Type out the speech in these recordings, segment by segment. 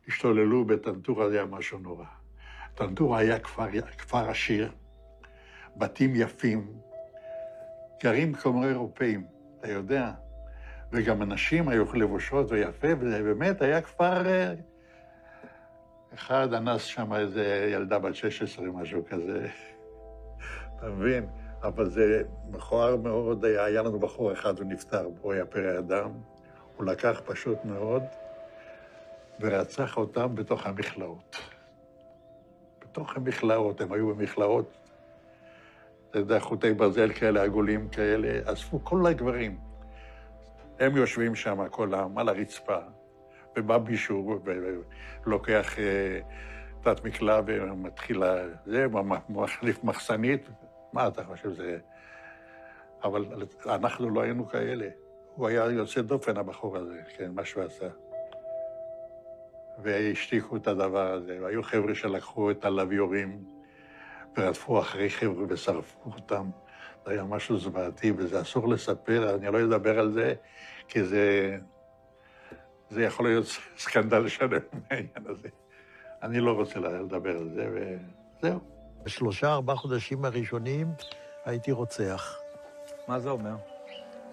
השתוללו בטנטורה, זה היה משהו נורא. טנטורה היה כפר עשיר, בתים יפים, גרים כמו אירופאים, אתה יודע, וגם אנשים היו לבושות ויפה, וזה באמת היה כפר... אחד אנס שם איזה ילדה בת 16, משהו כזה, אתה מבין? אבל זה מכוער מאוד, היה לנו בחור אחד, הוא נפטר, הוא היה פרא אדם, הוא לקח פשוט מאוד, ורצח אותם בתוך המכלאות. בתוך המכלאות, הם היו במכלאות, אתה יודע, חוטי ברזל כאלה, עגולים כאלה, אספו כל הגברים. הם יושבים שם, כולם, על הרצפה, ובא מישהו ולוקח תת מקלע ומתחיל זה, מחליף מחסנית. מה אתה חושב זה? אבל אנחנו לא היינו כאלה. הוא היה יוצא דופן, הבחור הזה, כן, מה שהוא עשה. והשתיקו את הדבר הזה, והיו חבר'ה שלקחו את הלוויורים ורדפו אחרי חבר'ה ושרפו אותם. זה היה משהו זוועתי, וזה אסור לספר, אני לא אדבר על זה, כי זה יכול להיות סקנדל שלם מהעניין הזה. אני לא רוצה לדבר על זה, וזהו. ב3-4 חודשים הראשונים הייתי רוצח. מה זה אומר?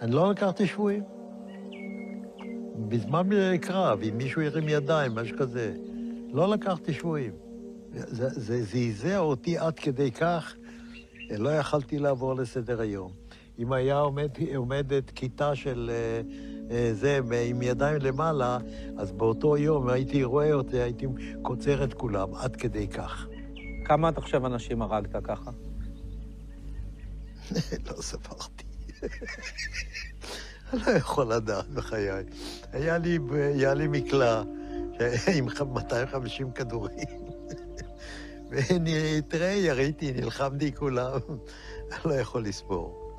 אני לא לקחתי שבויים. בזמן קרב, אם מישהו ירים ידיים, משהו כזה, לא לקחתי שבויים. זה זעזע אותי עד כדי כך, לא יכלתי לעבור לסדר היום. אם היה עומדת כיתה של זה עם ידיים למעלה, אז באותו יום הייתי רואה אותי, הייתי קוצר את כולם, עד כדי כך. כמה אתה חושב אנשים הרגת ככה? לא ספרתי. אני לא יכול לדעת בחיי. היה לי מקלע עם 250 כדורים. תראה, יריתי, נלחמתי כולם. אני לא יכול לספור.